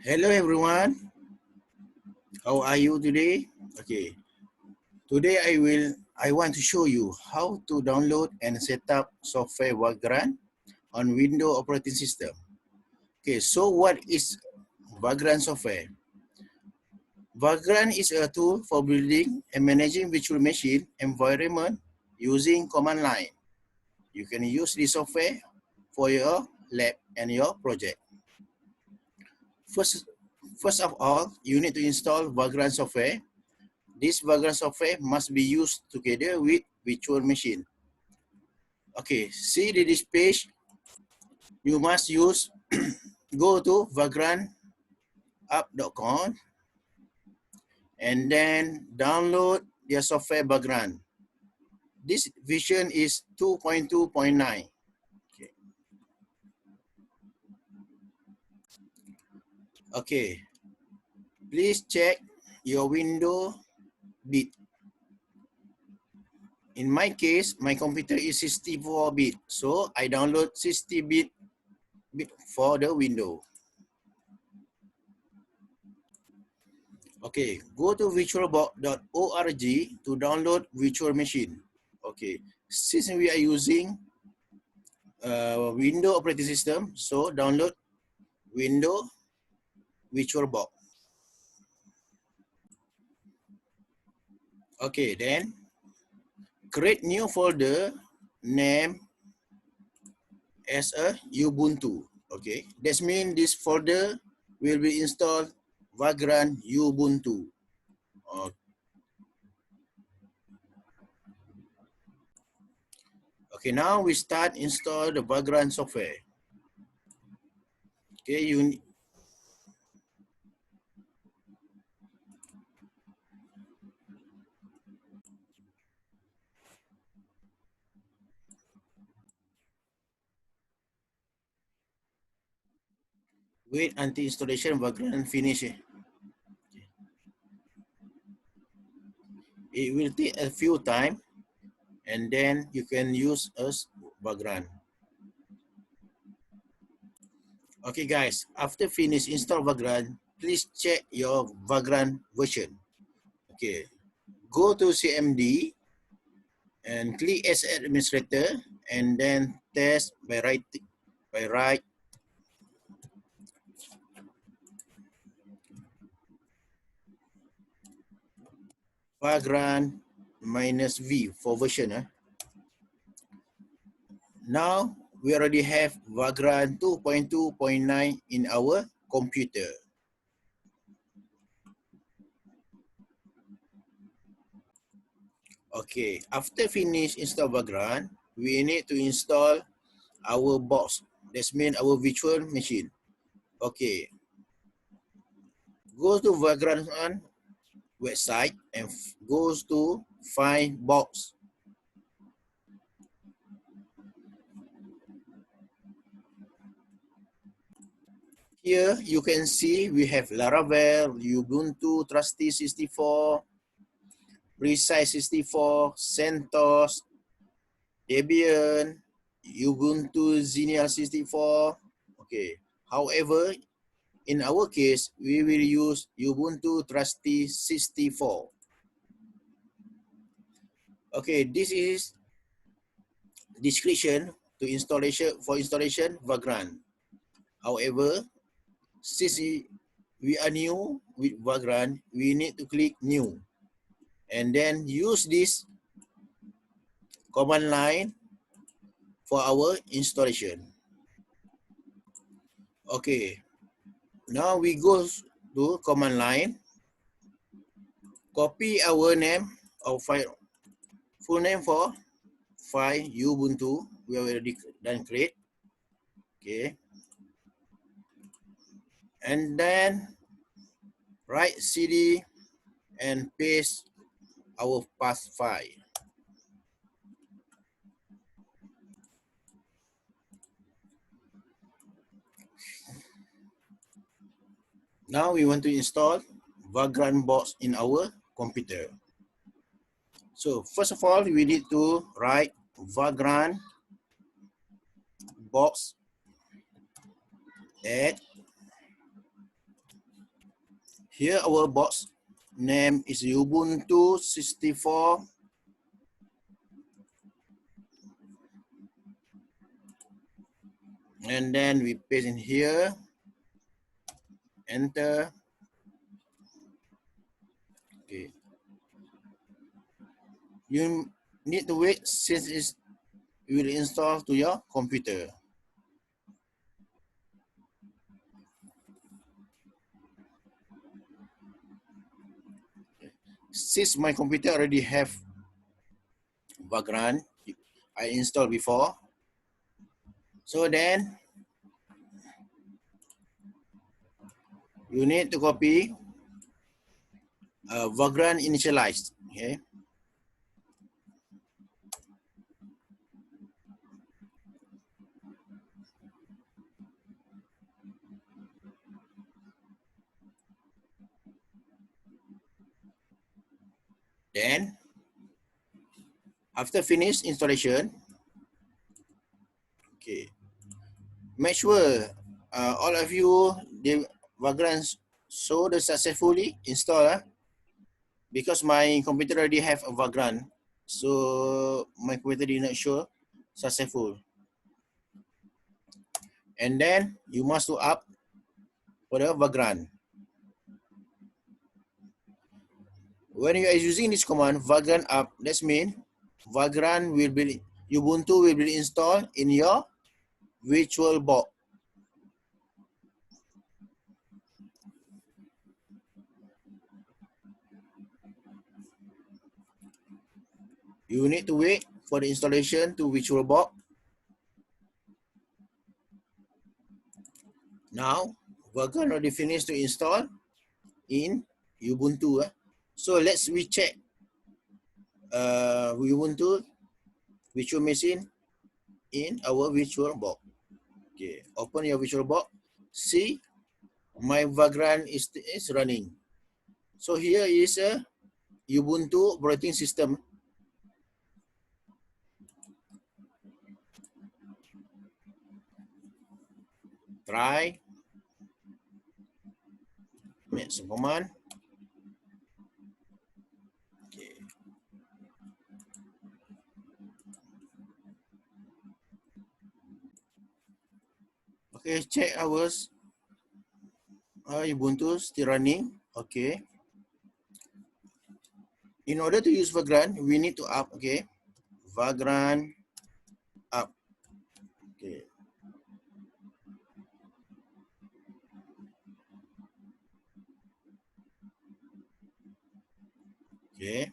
Hello everyone, how are you today? Okay, today I want to show you how to download and set up software Vagrant on Windows operating system. Okay, so what is Vagrant software? Vagrant is a tool for building and managing virtual machine environment using command line. You can use this software for your lab and your project. First of all, you need to install Vagrant software. This Vagrant software must be used together with virtual machine. Okay, see this page. You must use go to vagrantapp.com and then download their software Vagrant. This version is 2.2.9. Okay, please check your window bit. In my case, my computer is 64-bit, so I download 60-bit for the window. Okay, go to virtualbox.org to download virtual machine. Okay, since we are using Windows operating system, so download Windows VirtualBox. Okay, then create new folder name as a Ubuntu. Okay, that means this folder will be installed Vagrant Ubuntu. Okay, now we start install the Vagrant software. Okay, you wait until installation Vagrant finish. It will take a few time and then you can use as Vagrant. Okay guys, after finish install Vagrant, please check your Vagrant version. Okay, go to CMD and click as administrator and then test by right Vagrant -V for version. Now we already have Vagrant 2.2.9 in our computer. Okay, after finish install Vagrant, we need to install our box. That means our virtual machine. Okay, go to Vagrant website and goes to find box. Here you can see we have Laravel, Ubuntu, Trusty 64, Precise 64, CentOS, Debian, Ubuntu Xenial 64. Okay. However, in our case, we will use Ubuntu Trusty 64. Okay, this is description to installation Vagrant. However, since we are new with Vagrant, we need to click new and then use this command line for our installation. Okay, now we go to command line, copy our name of file, full name for file Ubuntu, we already done create. Okay, and then write cd and paste our path file. Now we want to install Vagrant box in our computer. So first of all, we need to write Vagrant box add Here our box name is Ubuntu 64. And then we paste in here, enter. Okay. You need to wait since it will install to your computer. Since my computer already have Vagrant, I installed before. So then you need to copy Vagrant initialized. Okay. Then after finish installation, okay, make sure all of you the Vagrant show the successfully install. Because my computer already have a Vagrant, so my computer did not show successful. And then you must do up for the Vagrant. When you are using this command, Vagrant up, that means Vagrant will be, Ubuntu will be installed in your virtual box. You need to wait for the installation to virtual box. Now, Vagrant already finished to install in Ubuntu. So let's recheck Ubuntu virtual machine in our virtual box. Okay, open your virtual box. See, my Vagrant is running. So here is a Ubuntu operating system. Try. Make some command. Okay. Okay, check ours. Ubuntu still running. Okay. In order to use Vagrant, we need to up. Okay. Vagrant up. Okay. Okay.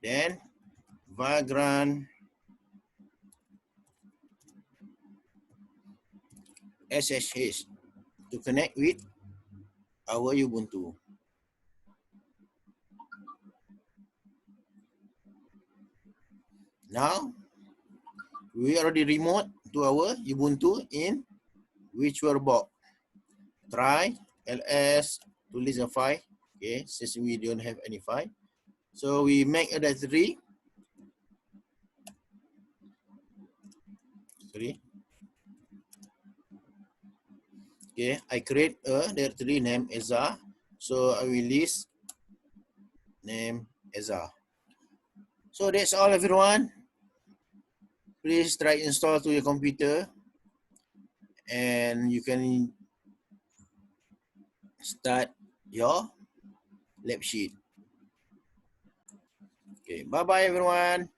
Then Vagrant SSH to connect with our Ubuntu. Now, we already remote to our Ubuntu in VirtualBox. Try ls to list a file. Okay, since we don't have any file. So we make a directory. Sorry. Okay, I create a directory named Eza. So I will list name Eza. So that's all everyone. Please try install to your computer and you can start your lab sheet. Okay, bye-bye everyone.